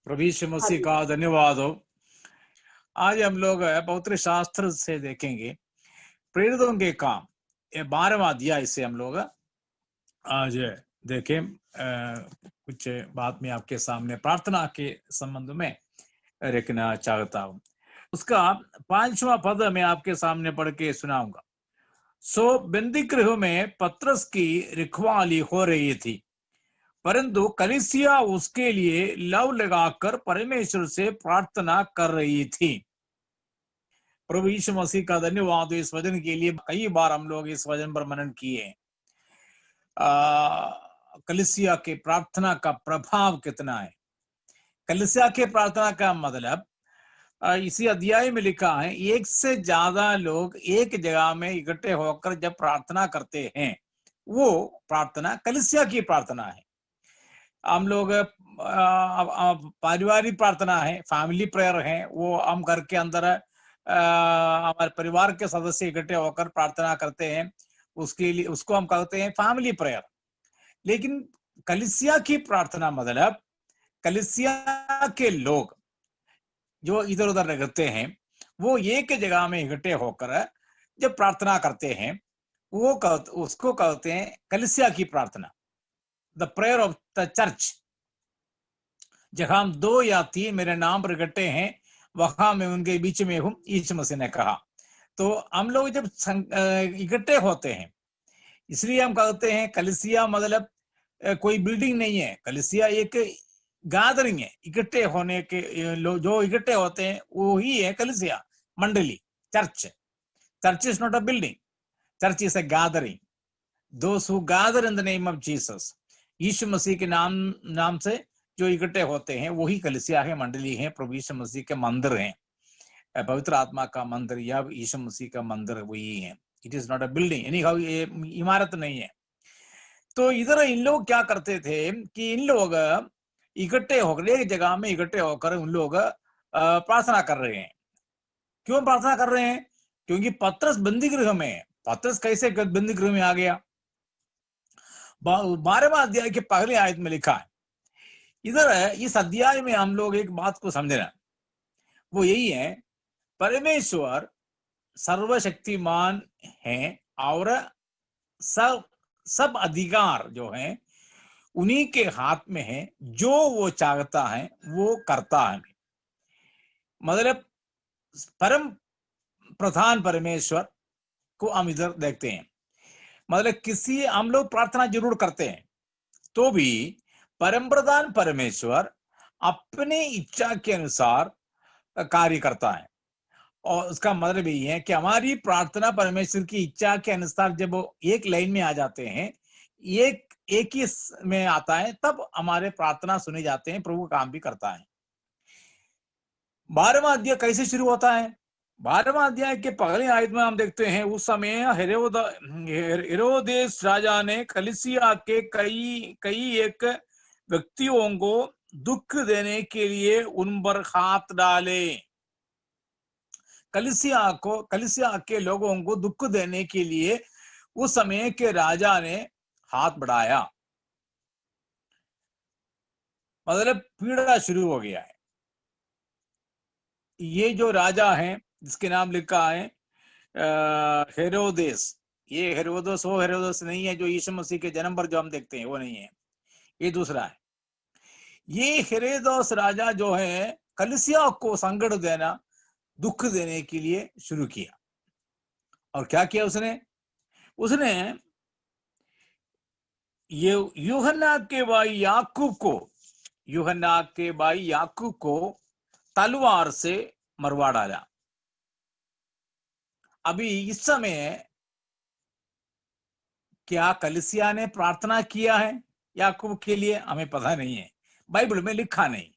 प्रभु यीशु हाँ मसीह जी। का धन्यवाद हो। आज हम लोग पवित्र शास्त्र से देखेंगे प्रेरितों के काम, ये 12वां अध्याय से हम लोग आज देखें। कुछ बात मैं आपके सामने प्रार्थना के संबंध में रखना चाहता हूँ। उसका 5वां पद मैं आपके सामने पढ़ के सुनाऊंगा। सो बंदी गृह में पत्रस की रखवाली हो रही थी, परंतु कलीसिया उसके लिए लव लगाकर परमेश्वर से प्रार्थना कर रही थी। प्रभु यीशु मसीह का धन्यवाद इस वचन के लिए। कई बार हम लोग इस वचन पर मनन किए। कलीसिया के प्रार्थना का प्रभाव कितना है। कलीसिया के प्रार्थना का मतलब इसी अध्याय में लिखा है, एक से ज्यादा लोग एक जगह में इकट्ठे होकर जब प्रार्थना करते हैं, वो प्रार्थना कलीसिया की प्रार्थना है। हम लोग पारिवारिक प्रार्थना है, फैमिली प्रेयर है, वो हम घर के अंदर हमारे परिवार के सदस्य इकट्ठे होकर प्रार्थना करते हैं, उसके लिए उसको हम कहते हैं फैमिली प्रेयर। लेकिन कलीसिया की प्रार्थना मतलब कलीसिया के लोग जो इधर उधर रहते हैं, वो एक जगह में इकट्ठे होकर जब प्रार्थना करते हैं, उसको कहते हैं कलीसिया की प्रार्थना, the prayer of the church. जहां हम 2 या 3 मेरे नाम पर इकट्ठे हैं, वहां मैं उनके बीच में हूं, यीशु मसीह ने कहा। तो हम लोग जब इकट्ठे होते हैं, इसलिए हम कहते हैं कलीसिया मतलब कोई बिल्डिंग नहीं है। कलीसिया एक गैदरिंग है, इकट्ठे होने के लोग जो इकट्ठे होते हैं वो ही है कलीसिया, मंडली, church. Church is not a building, church is a gathering. Those who gather in the name of Jesus, यीशु मसीह के नाम से जो इकट्ठे होते हैं वही कलीसिया है, मंडली है, प्रभु यीशु मसीह के मंदिर हैं। पवित्र आत्मा का मंदिर या यीशु मसीह का मंदिर वही है। It is not a building, यानी ये इमारत नहीं है। तो इधर इन लोग क्या करते थे कि इन लोग इकट्ठे होकर एक जगह में इकट्ठे होकर उन लोग प्रार्थना कर रहे हैं। क्यों प्रार्थना कर रहे हैं? क्योंकि पतरस बंदी गृह में है। पतरस कैसे बंदी गृह में आ गया? 12वां अध्याय के पहले आयत में लिखा है। इधर इस अध्याय में हम लोग एक बात को समझना, वो यही है, परमेश्वर सर्वशक्तिमान है और सब अधिकार जो है उन्हीं के हाथ में है। जो वो चाहता है वो करता है। मतलब परम प्रधान परमेश्वर को हम इधर देखते हैं। मतलब किसी हम लोग प्रार्थना जरूर करते हैं, तो भी परम प्रधान परमेश्वर अपने इच्छा के अनुसार कार्य करता है। और उसका मतलब यही है कि हमारी प्रार्थना परमेश्वर की इच्छा के अनुसार जब वो एक लाइन में आ जाते हैं, एक ही में आता है, तब हमारे प्रार्थना सुने जाते हैं, प्रभु काम भी करता है। 12वां अध्याय कैसे शुरू होता है? 12वां अध्याय के पहले आयत में हम देखते हैं, उस समय हेरोदेस राजा ने कलीसिया के कई एक व्यक्तियों को दुख देने के लिए उन पर हाथ डाले। कलीसिया के लोगों को दुख देने के लिए उस समय के राजा ने हाथ बढ़ाया। मतलब पीड़ा शुरू हो गया है। ये जो राजा है जिसके नाम लिखा है हेरोदेस, ये हेरोदस वो हेरोदस नहीं है जो यीशु मसीह के जन्म पर जो हम देखते हैं, वो नहीं है, ये दूसरा है। ये हेरोदस राजा जो है कलीसिया को संकट देना, दुख देने के लिए शुरू किया। और क्या किया उसने ये यूहन्ना के भाई याकूब को तलवार से मरवा डाला। अभी इस समय क्या कलीसिया ने प्रार्थना किया है याकूब के लिए? हमें पता नहीं है, बाइबल में लिखा नहीं।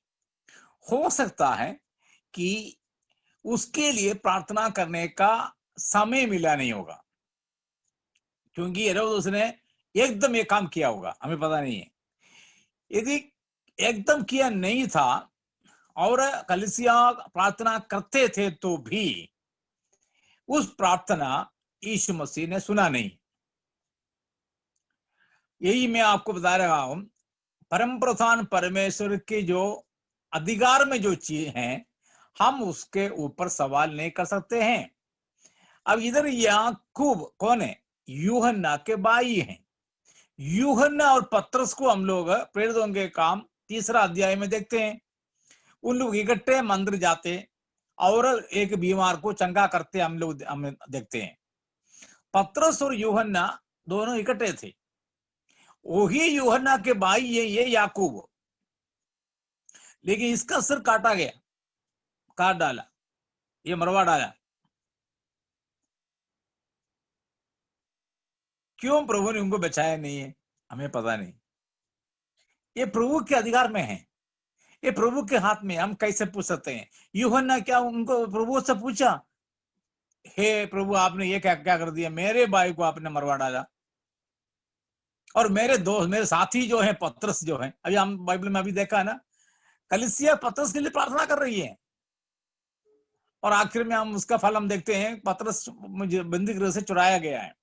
हो सकता है कि उसके लिए प्रार्थना करने का समय मिला नहीं होगा, क्योंकि हेरोदेस ने एकदम ये काम किया होगा, हमें पता नहीं है। यदि एकदम किया नहीं था और कलीसिया प्रार्थना करते थे, तो भी उस प्रार्थना यीशु मसीह ने सुना नहीं। यही मैं आपको बता रहा हूं, परम प्रधान परमेश्वर के जो अधिकार में जो चीज है हम उसके ऊपर सवाल नहीं कर सकते हैं। अब इधर याकूब कौन है? यूहन्ना के भाई हैं। यूहन्ना और पतरस को हम लोग प्रेरितों के काम 3 अध्याय में देखते हैं। उन लोग इकट्ठे मंदिर जाते और एक बीमार को चंगा करते हम देखते हैं। पतरस और यूहन्ना दोनों इकट्ठे थे। वही यूहन्ना के भाई ये याकूब, लेकिन इसका सिर काटा गया, काट डाला, ये मरवा डाला। क्यों प्रभु ने उनको बचाया नहीं है हमें पता नहीं। ये प्रभु के अधिकार में है, ये प्रभु के हाथ में। हम कैसे पूछ सकते हैं? यूहन्ना क्या उनको प्रभु से पूछा, हे प्रभु आपने ये क्या क्या कर दिया, मेरे भाई को आपने मरवा डाला। और मेरे दोस्त, मेरे साथी जो है पतरस जो है, अभी हम बाइबल में अभी देखा है ना, कलीसिया पतरस के लिए प्रार्थना कर रही है। और आखिर में हम उसका फल हम देखते हैं, पतरस मुझे बंदी गृह से चुराया गया है।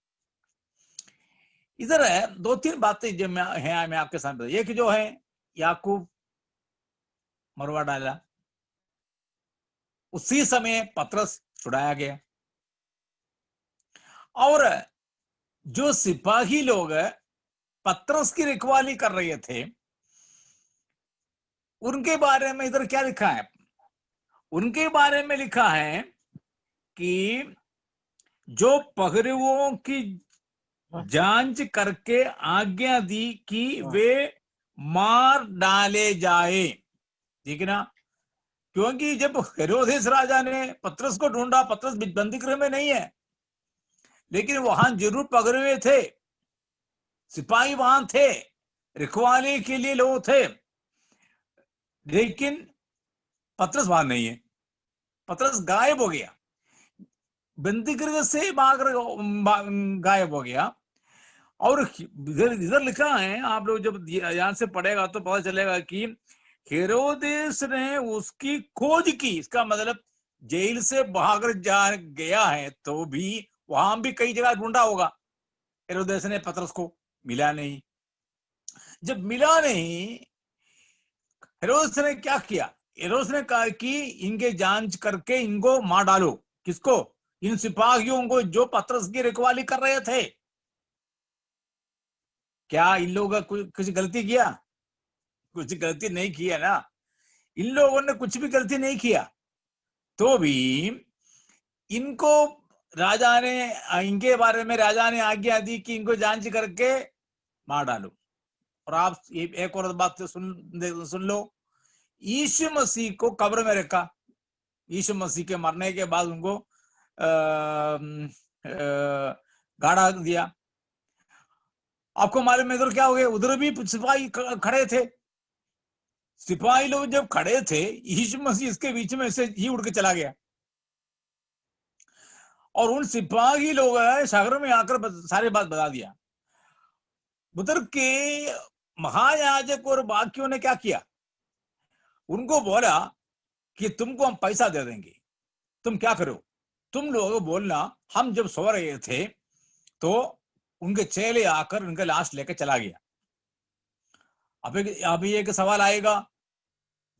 इधर है 2-3 बातें जो मैं आपके सामने, एक जो है याकूब मरवा डाला, उसी समय पतरस छुड़ाया गया। और जो सिपाही लोग पतरस की रखवाली कर रहे थे, उनके बारे में इधर क्या लिखा है? उनके बारे में लिखा है कि जो पहरुओं की जांच करके आज्ञा दी कि वे मार डाले जाए। ठीक है ना? क्योंकि जब हेरोदेस राजा ने पतरस को ढूंढा, पतरस बंदी गृह में नहीं है, लेकिन वहां जरूर पकड़े हुए थे, सिपाही वहां थे, रखवाले के लिए लोग थे, लेकिन पतरस वहां नहीं है। पतरस गायब हो गया, बंदी गृह से गायब हो गया। और इधर लिखा है, आप लोग जब ध्यान से पढ़ेगा तो पता चलेगा कि हेरोदेस ने उसकी खोज की। इसका मतलब जेल से भाग जा गया है तो भी वहां भी कई जगह ढूंढा होगा। हेरोदेस ने पतरस को मिला नहीं। जब मिला नहीं, हेरोदेस ने क्या किया? हेरोदेस ने कहा कि इनके जांच करके इनको मार डालो। किसको? इन सिपाहियों को जो पतरस की रखवाली कर रहे थे। क्या इन लोगों का कुछ गलती किया? कुछ गलती नहीं किया ना। इन लोगों ने कुछ भी गलती नहीं किया, तो भी इनको राजा ने, इनके बारे में राजा ने आज्ञा दी कि इनको जांच करके मार डालो। और आप एक और बात सुन लो, यीशु मसीह को कब्र में रखा। यीशु मसीह के मरने के बाद उनको गाड़ा दिया। आपको मालूम है इधर क्या हो गया? उधर भी सिपाही खड़े थे। सिपाही लोग जब खड़े थे, यीशु मसीह इसके बीच में से ही उड़ के चला गया। और उन सिपाही लोग सागर में आकर सारी बात बता दिया। उधर के महायाजक और बाकियों ने क्या किया? उनको बोला कि तुमको हम पैसा दे देंगे, तुम क्या करो? तुम लोग बोलना हम जब सो रहे थे तो उनके चेले आकर उनका लाश लेकर चला गया। अभी एक सवाल आएगा,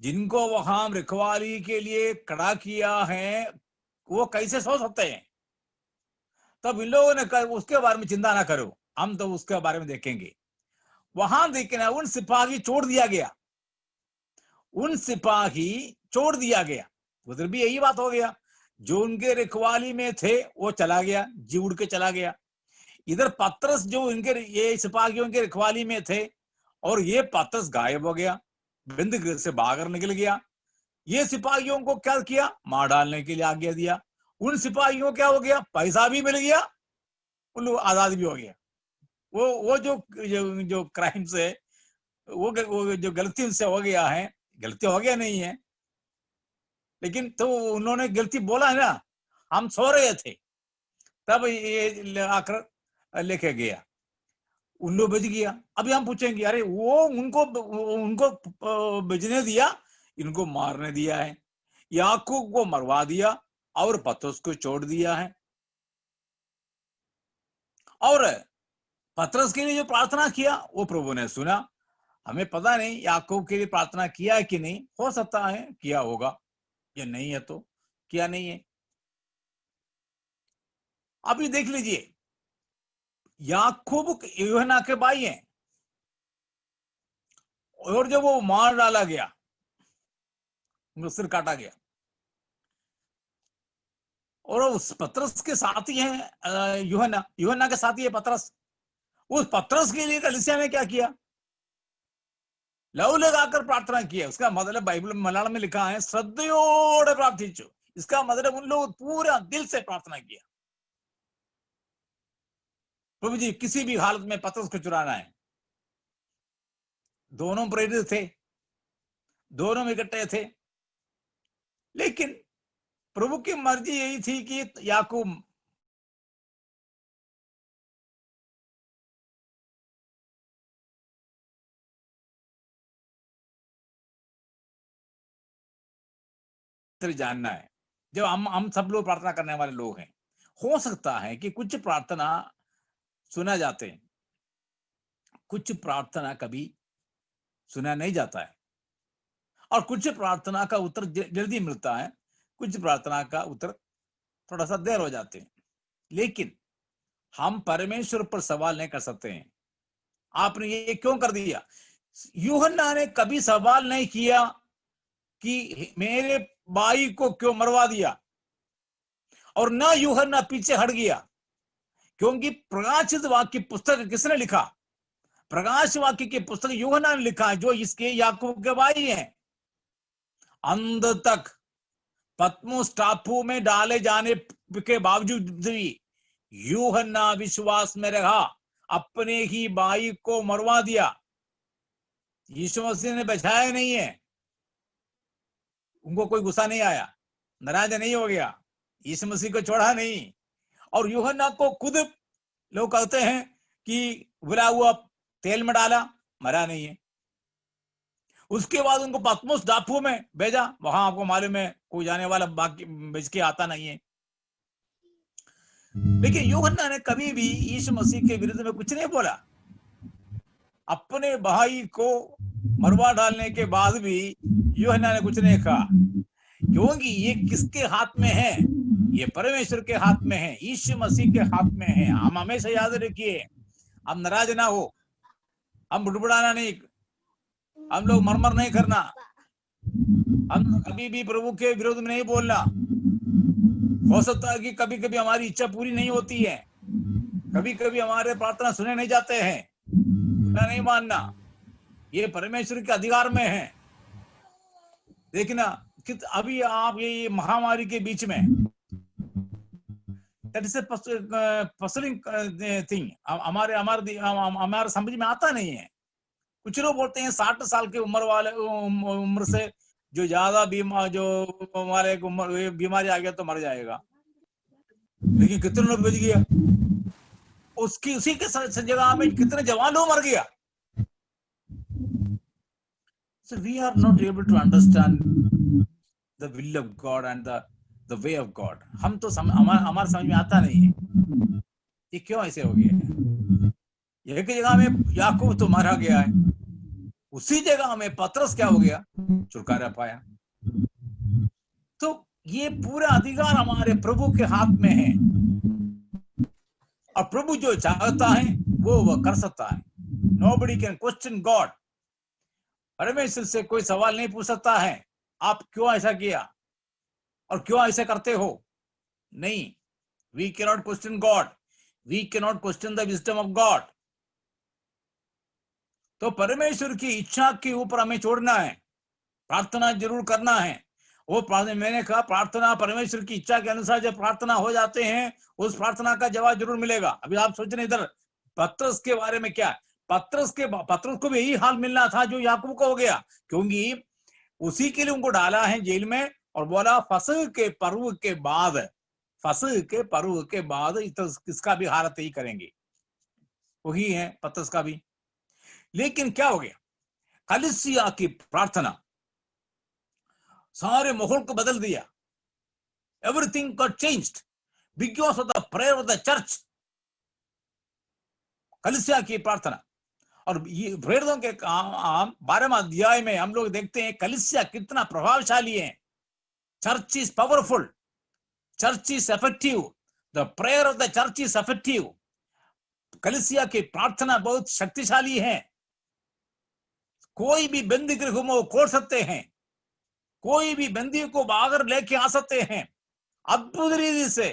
जिनको वहां रखवाली के लिए खड़ा किया है वो कैसे सो सकते हैं? तब इन लोगों ने कहा उसके बारे में चिंता ना करो, हम तो उसके बारे में देखेंगे। वहां देखना, उन सिपाही छोड़ दिया गया, उन सिपाही छोड़ दिया गया। उधर भी यही बात हो गया, जो उनके रखवाली में थे वो चला गया, जी उड़ के चला गया। इधर पतरस जो इनके ये सिपाहियों के रखवाली में थे, और ये पतरस गायब हो गया, बंदी गृह से बाहर निकल गया। ये सिपाहियों को क्या किया? मार डालने के लिए आज्ञा दिया। उन सिपाहियों क्या हो गया? पैसा भी मिल गया, उन लोग आजाद भी हो गया। वो जो क्राइम से, वो जो गलती उनसे हो गया है, गलती हो गया नहीं है, लेकिन तो उन्होंने गलती बोला है ना, हम सो रहे थे तब ये आकर लेके गया, उन लोग बच गया। अभी हम पूछेंगे अरे वो उनको बचने दिया, इनको मारने दिया है। याकूब को मरवा दिया और पतरस को छोड़ दिया है। और पतरस के लिए जो प्रार्थना किया वो प्रभु ने सुना। हमें पता नहीं याकूब के लिए प्रार्थना किया कि नहीं, हो सकता है किया होगा, ये नहीं है तो किया नहीं है। आप ये देख लीजिए, याकूब यूहन्ना के भाई हैं, और जब वो मार डाला गया, उनका सिर काटा गया, और उस पतरस के साथ ही है यूहन्ना, यूहन्ना के साथ ही है पतरस। उस पतरस के लिए कलीसिया ने क्या किया? लव लगाकर प्रार्थना किया। उसका मतलब बाइबल में मलयालम में लिखा है श्रद्धयोड़े प्रार्थिंचु। इसका मतलब उन लोग पूरा दिल से प्रार्थना किया, प्रभु जी किसी भी हालत में पतरस को चुराना है। दोनों प्रेरित थे, दोनों इकट्ठे थे, लेकिन प्रभु की मर्जी यही थी कि याकूब जानना है। जब हम सब लोग प्रार्थना करने वाले लोग हैं, हो सकता है कि कुछ प्रार्थना सुना जाते हैं, कुछ प्रार्थना कभी सुना नहीं जाता है, और कुछ प्रार्थना का उत्तर जल्दी मिलता है, कुछ प्रार्थना का उत्तर थोड़ा सा देर हो जाते हैं। लेकिन हम परमेश्वर पर सवाल नहीं कर सकते हैं, आपने ये क्यों कर दिया? यूहन्ना ने कभी सवाल नहीं किया कि मेरे भाई को क्यों मरवा दिया, और ना यूहन्ना पीछे हट गया, क्योंकि प्रकाशित वाक्य पुस्तक किसने लिखा? प्रकाश वाक्य की पुस्तक यूहन्ना ने लिखा है, जो इसके याकूब के भाई हैं। अंत तक पत्मोस टापू में डाले जाने के बावजूद भी यूहन्ना विश्वास में रहा, अपने ही भाई को मरवा दिया। यीशु मसीह ने बचाया नहीं है, उनको कोई गुस्सा नहीं आया, नाराज नहीं हो गया, यीशु मसीह को छोड़ा नहीं। और यूहन्ना को खुद लोग कहते हैं कि उबला हुआ तेल में डाला, मरा नहीं है। उसके बाद उनको पत्मोस टापू में भेजा, वहां आपको मालूम है कोई जाने वाला बाकी भेज के आता नहीं है। लेकिन यूहन्ना ने कभी भी यीशु मसीह के विरुद्ध में कुछ नहीं बोला। अपने भाई को मरवा डालने के बाद भी यूहन्ना ने कुछ नहीं कहा, क्योंकि ये किसके हाथ में है? ये परमेश्वर के हाथ में है, यीशु मसीह के हाथ में है। हम हमेशा याद रखिए, हम नाराज ना हो, हम बुड़बुड़ाना नहीं, हम लोग मरमर नहीं करना, हम कभी भी प्रभु के विरोध में नहीं बोलना। हो सकता है कि कभी कभी हमारी इच्छा पूरी नहीं होती है, कभी कभी हमारे प्रार्थना सुने नहीं जाते हैं, बुरा नहीं मानना, ये परमेश्वर के अधिकार में है। देखना अभी आप ये महामारी के बीच में, दैट इज पसलिंग थिंग, हमारे समझ में आता नहीं है। कुछ लोग बोलते हैं 60 साल की उम्र वाले उम्र से जो ज्यादा बीमार, जो हमारे उम्र बीमारी आ गया तो मर जाएगा, लेकिन कितने लोग बच गया? उसकी उसी के जगह में कितने जवान लोग मर गया। So we are not able to understand the will of God and the way of God. हम तो हमारे समझ में आता नहीं है ये क्यों ऐसे हो गया। एक जगह में याकूब तो मारा गया है, उसी जगह में पतरस क्या हो गया? छुटकारा पाया। तो ये पूरा अधिकार हमारे प्रभु के हाथ में है, और प्रभु जो चाहता है वो कर सकता है। Nobody can question God. परमेश्वर से कोई सवाल नहीं पूछ सकता है आप क्यों ऐसा किया और क्यों ऐसा करते हो। नहीं, we cannot question God, we cannot question the wisdom of God. तो परमेश्वर की इच्छा के ऊपर हमें छोड़ना है, प्रार्थना जरूर करना है। वो मैंने कहा प्रार्थना परमेश्वर की इच्छा के अनुसार जब प्रार्थना हो जाते हैं, उस प्रार्थना का जवाब जरूर मिलेगा। अभी आप सोच रहे इधर पतरस के बारे में क्या, पतरस को भी यही हाल मिलना था जो याकूब को हो गया, क्योंकि उसी के लिए उनको डाला है जेल में, और बोला फसह के पर्व के बाद किसका भी हालत यही करेंगे, वही है पतरस का भी। लेकिन क्या हो गया? कलीसिया की प्रार्थना सारे माहौल को बदल दिया। Everything got changed because of the prayer of the church. कलीसिया की प्रार्थना, और ये प्रेरितों के काम 12वें अध्याय में हम लोग देखते हैं कलीसिया कितना प्रभावशाली है। Church is powerful, church is effective, the prayer of the church is effective. कलीसिया की प्रार्थना बहुत शक्तिशाली है। कोई भी बंदी गृह में वो खोल सकते हैं, कोई भी बंदी को बाहर लेके आ सकते हैं अद्भुत रीति से।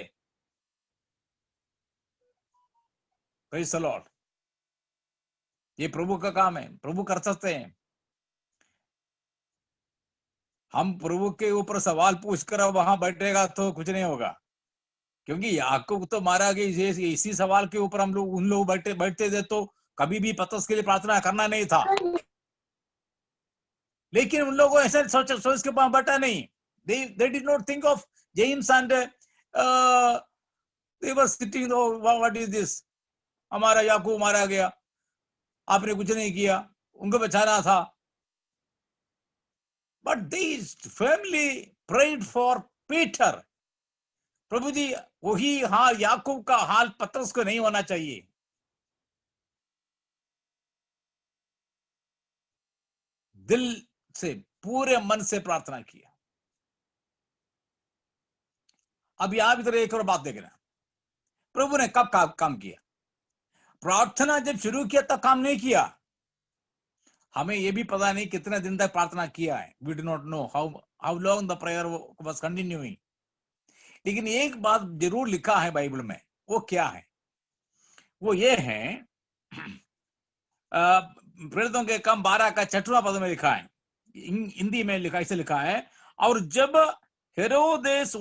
Praise the Lord. ये प्रभु का काम है, प्रभु कर सकते हैं। हम प्रभु के ऊपर सवाल पूछकर वहां बैठेगा तो कुछ नहीं होगा, क्योंकि याकूब तो मारा गया इसी सवाल के ऊपर हम लोग उन लोग बैठते थे तो कभी भी पतरस के लिए प्रार्थना करना नहीं था। लेकिन उन लोगों ऐसे सोच के पास बैठा नहीं। they did not think of James and they were sitting, oh, what is this, हमारा याकूब मारा गया, आपने कुछ नहीं किया, उनको बचाना था। But they firmly prayed for Peter. प्रभु जी वही हाल याकूब का हाल पतरस को नहीं होना चाहिए। दिल से पूरे मन से प्रार्थना किया। अब आप इधर एक और बात देखना, प्रभु ने कब काम किया? प्रार्थना जब शुरू किया तब काम नहीं किया। हमें यह भी पता नहीं कितने दिन तक प्रार्थना किया है। We do not know how long the prayer was continuing. लेकिन एक बात जरूर लिखा है बाइबल में, वो क्या है? वो ये है, प्रेरितों के काम 12 का 6वां पद में लिखा है, हिंदी में लिखा, इसे लिखा है, और जब हेरोदेस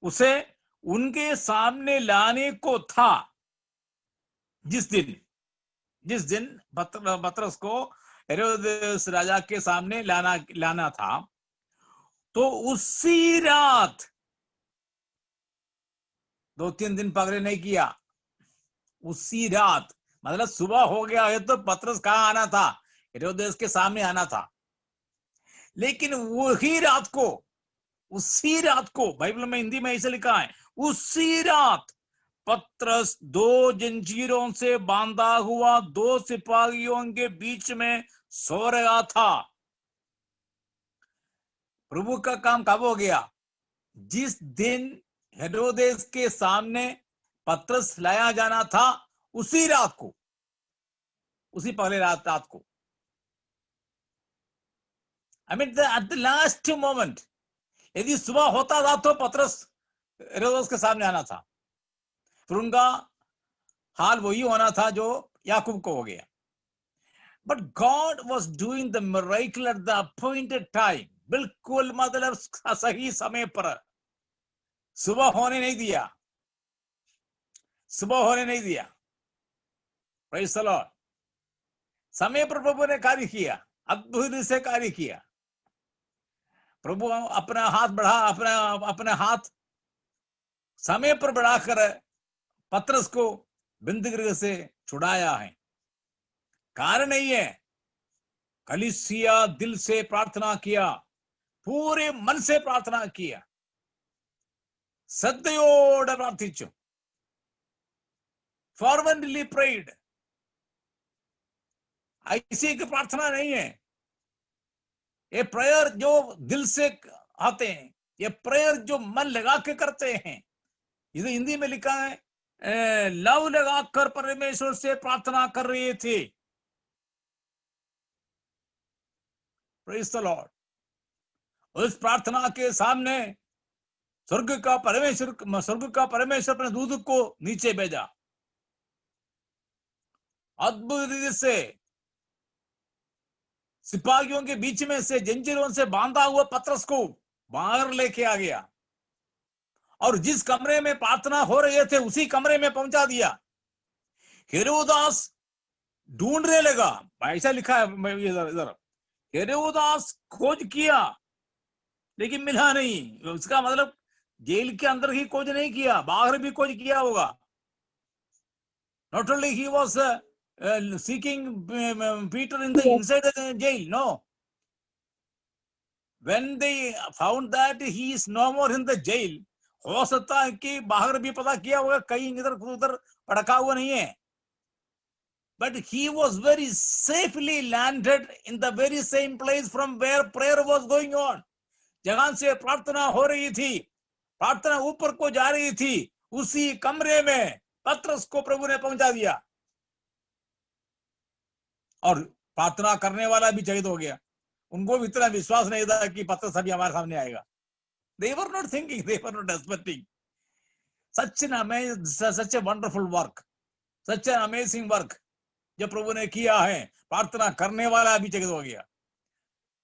उसे उनके सामने लाने को था, जिस दिन पतरस को हेरोदेस राजा के सामने लाना था, तो उसी रात, 2-3 दिन पगड़े नहीं किया, उसी रात, मतलब सुबह हो गया है तो पतरस कहाँ आना था? हेरोदेस के सामने आना था। लेकिन वही रात को, उसी रात को, बाइबल में हिंदी में ऐसे लिखा है, उसी रात पतरस 2 जंजीरों से बांधा हुआ 2 सिपाहियों के बीच में सो रहा था। प्रभु का काम कब हो गया? जिस दिन हेरोदेस के सामने पतरस लाया जाना था, उसी रात को, उसी पहले रात को, I mean at the last moment. यदि सुबह होता था तो पतरस हेरोदेस के सामने आना था, फिर उनका हाल वही होना था जो याकूब को हो गया। But God was doing the miracle at the appointed time. बिल्कुल मतलब सही समय पर, सुबह होने नहीं दिया, सुबह होने नहीं दिया। Praise the Lord. समय पर प्रभु ने कार्य किया, अद्भुत से कार्य किया। प्रभु अपना हाथ बढ़ा, अपना हाथ समय पर बढ़ाकर पतरस को बंदीगृह से छुड़ाया है। कारण नहीं है, कलीसिया दिल से प्रार्थना किया, पूरे मन से प्रार्थना किया, ശ്രദ്ധയോടെ പ്രാർത്ഥിച്ചു, fervently prayed। ऐसी की प्रार्थना नहीं है, ये प्रेयर जो दिल से आते हैं, ये प्रेयर जो मन लगा के करते हैं। इसे हिंदी में लिखा है, लव लगाकर परमेश्वर से प्रार्थना कर रहे थे। Praise the Lord. उस प्रार्थना के सामने स्वर्ग का परमेश्वर अपने दूत को नीचे भेजा, अद्भुत रीति से सिपाहियों के बीच में से जंजीरों से बांधा हुआ पतरस को बाहर लेके आ गया, और जिस कमरे में प्रार्थना हो रहे थे उसी कमरे में पहुंचा दिया। हेरोदास ढूंढने लगा, ऐसा लिखा है इधर, हेरोदास खोज किया लेकिन मिला नहीं। उसका मतलब जेल के अंदर ही खोज नहीं किया, बाहर भी खोज किया होगा। Not only he was seeking Peter in the inside the jail, no. When they found that he is no more in the jail, हो सकता है कि बाहर भी पता किया होगा, कहीं इधर उधर भटका हुआ नहीं है। but he was very safely landed in the very same place from where prayer was going on. जहां से प्रार्थना हो रही थी, प्रार्थना ऊपर को जा रही थी, उसी कमरे में पतरस को प्रभु ने पहुंचा दिया और प्रार्थना करने वाला भी शहीद हो गया। उनको भी इतना विश्वास नहीं था कि पतरस अभी हमारे सामने आएगा। They were not thinking, they were not expecting. Such an amazing, such a wonderful work, such an amazing work जो प्रभु ने किया है। प्रार्थना करने वाला भी शहीद हो गया।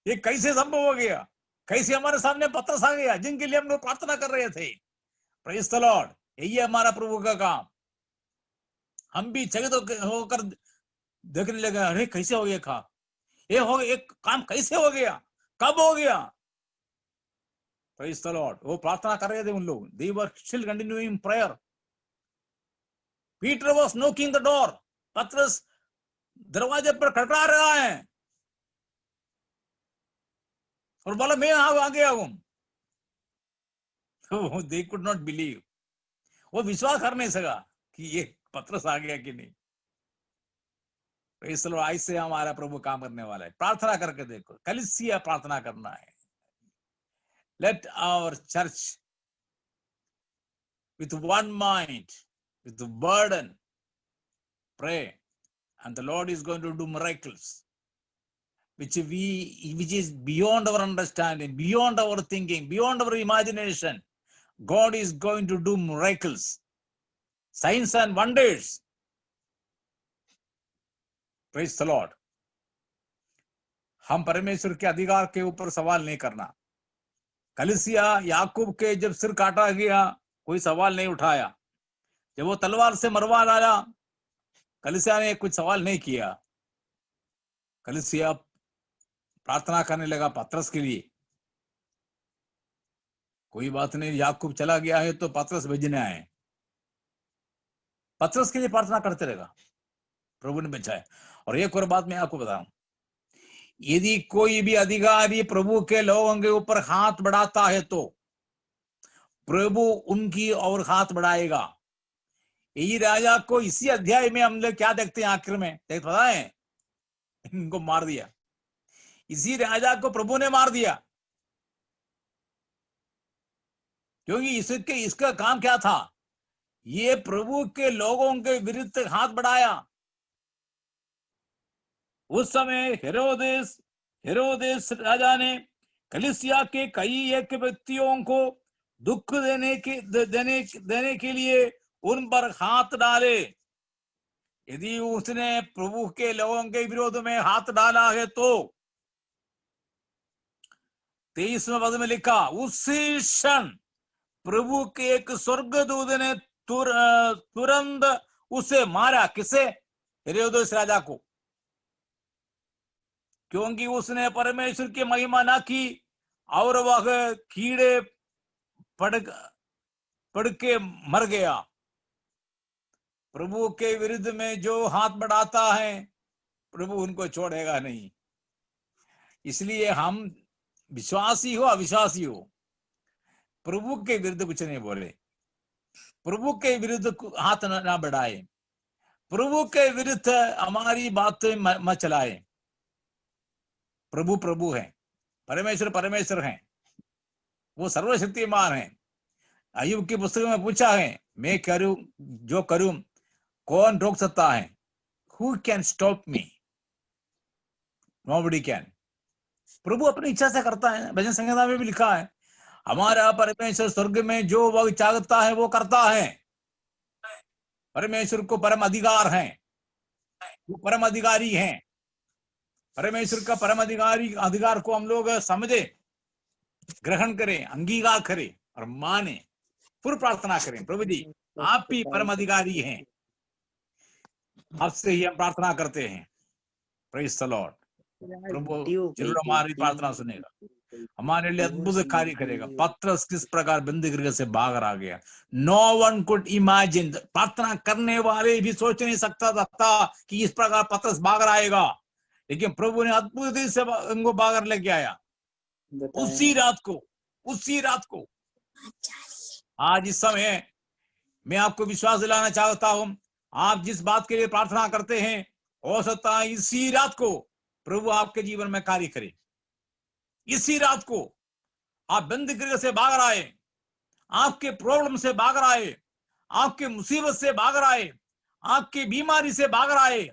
ये कैसे संभव हो गया? कैसे हमारे सामने पतरस आ गया जिनके लिए हम लोग प्रार्थना कर रहे थे? Praise the Lord. यही है हमारा प्रभु का काम। हम भी शहीद होकर देखने लगे, अरे कैसे हो गया काम, ये हो गया, एक काम कैसे हो गया, कब हो गया? Praise the Lord. वो प्रार्थना कर रहे थे उन लोग। They were still continuing prayer. Peter was knocking the door. पतरस दरवाजे पर खटखटा रहा है और बोला मैं आ गया हूं। तो they could not believe. वो विश्वास कर नहीं सका कि ये पतरस आ गया कि नहीं। Praise the Lord. ऐसे हमारा प्रभु काम करने वाला है। प्रार्थना करके देखो, कलीसिया प्रार्थना करना है। Let our church with one mind, with the burden, pray, and the Lord is going to do miracles, which is beyond our understanding, beyond our thinking, beyond our imagination. God is going to do miracles, signs and wonders. Praise the Lord. हम परमेश्वर के अधिकार के ऊपर सवाल नहीं करना। कलीसिया याकूब के जब सिर काटा गया कोई सवाल नहीं उठाया। जब वो तलवार से मरवा डाला, कलीसिया ने कुछ सवाल नहीं किया। कलीसिया प्रार्थना करने लगा पतरस के लिए। कोई बात नहीं, याकूब चला गया है तो पतरस भेजने आए। पतरस के लिए प्रार्थना करते रहेगा, प्रभु ने बचाया। और एक और बात मैं आपको बताऊं, यदि कोई भी अधिकारी प्रभु के लोगों के ऊपर हाथ बढ़ाता है तो प्रभु उनकी और हाथ बढ़ाएगा। यही राजा को इसी अध्याय में हम लोग क्या देखते हैं, आखिर में देख पता है, इनको मार दिया। इसी राजा को प्रभु ने मार दिया क्योंकि इसका काम क्या था, ये प्रभु के लोगों के विरुद्ध हाथ बढ़ाया। उस समय हेरोदेस राजा ने कलीसिया के कई एक व्यक्तियों को दुख देने के लिए उन पर हाथ डाले। यदि उसने प्रभु के लोगों के विरोध में हाथ डाला है तो 23वें पद में लिखा, उसी क्षण प्रभु के एक स्वर्गदूत ने तुरंत उसे मारा। किसे? हेरोदेस राजा को। क्योंकि उसने परमेश्वर की महिमा ना की और वह कीड़े पड़ के मर गया। प्रभु के विरुद्ध में जो हाथ बढ़ाता है प्रभु उनको छोड़ेगा नहीं। इसलिए हम विश्वासी हो अविश्वासी हो, प्रभु के विरुद्ध कुछ नहीं बोले, प्रभु के विरुद्ध हाथ ना बढ़ाए, प्रभु के विरुद्ध हमारी बातें मत चलाए। प्रभु प्रभु है, परमेश्वर परमेश्वर है, वो सर्वशक्तिमान है। अय्यूब की पुस्तक में पूछा है, मैं करूं जो करूं कौन रोक सकता है? Who can stop me? Nobody can. प्रभु अपनी इच्छा से करता है। भजन संहिता में भी लिखा है, हमारा परमेश्वर स्वर्ग में जो वह चाहता है वो करता है। परमेश्वर को परम अधिकार है, वो परम अधिकारी है। परमेश्वर का परम अधिकार को हम लोग समझे, ग्रहण करें, अंगीकार करें और माने, फिर प्रार्थना करें, प्रभु जी आप ही परम अधिकारी हैं, आपसे ही हम प्रार्थना करते हैं। Praise the Lord. प्रभु जरूर हमारी प्रार्थना सुनेगा, हमारे लिए अद्भुत कार्य करेगा। पतरस किस प्रकार बंदीगृह से बाहर आ गया, नो वन कुड इमेजिन। प्रार्थना करने वाले भी सोच नहीं सकता था कि इस प्रकार पतरस बाहर आएगा, लेकिन प्रभु ने अद्भुत से उनको बाहर लेके आया उसी रात को। आज इस समय मैं आपको विश्वास दिलाना चाहता हूं, आप जिस बात के लिए प्रार्थना करते हैं हो सकता है इसी रात को प्रभु आपके जीवन में कार्य करे। इसी रात को आप बंद गृह से बाहर आए, आपके प्रॉब्लम से बाहर आए, आपके मुसीबत से बाहर आए, आपकी बीमारी से बाहर आए,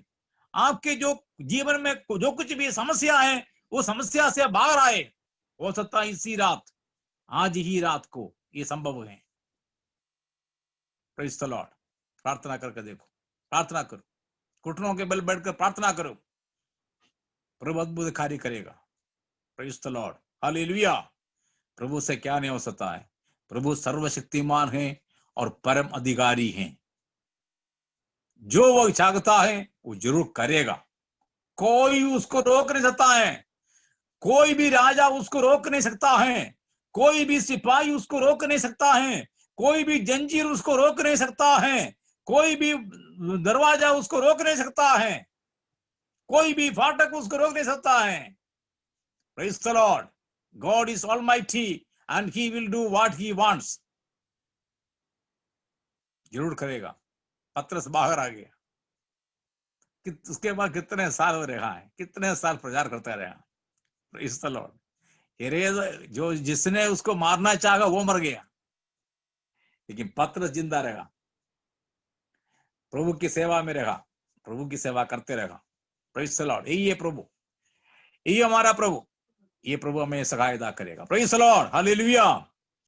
आपके जो जीवन में जो कुछ भी समस्या है वो समस्या से बाहर आए। हो सकता है इसी रात, आज ही रात को ये संभव है। Praise the Lord. प्रार्थना करके देखो, प्रार्थना करो, घुटनों के बल बैठकर प्रार्थना करो, प्रभु अद्भुत कार्य करेगा। Praise the lord, hallelujah. प्रभु से क्या नहीं हो सकता है। प्रभु सर्वशक्तिमान है और परम अधिकारी हैं। जो वो चाहता है वो जरूर करेगा। कोई उसको रोक नहीं सकता है, कोई भी राजा उसको रोक नहीं सकता है, कोई भी सिपाही उसको रोक नहीं सकता है, कोई भी जंजीर उसको रोक नहीं सकता है, कोई भी दरवाजा उसको रोक नहीं सकता है, कोई भी फाटक उसको रोक नहीं सकता है। Praise the Lord. God is almighty and he will do what he wants. जरूर करेगा। पत्रस बाहर आ गया, उसके बाद कितने साल वो रहा है, कितने साल प्रचार करता रहा। Praise the Lord. जो जिसने उसको मारना चाहा वो मर गया, लेकिन पत्रस जिंदा रहा, प्रभु की सेवा में रहा, प्रभु की सेवा करते रहा। Praise the Lord. यही है प्रभु, यही हमारा प्रभु, ये प्रभु हमें सहायता करेगा। Praise the lord, hallelujah.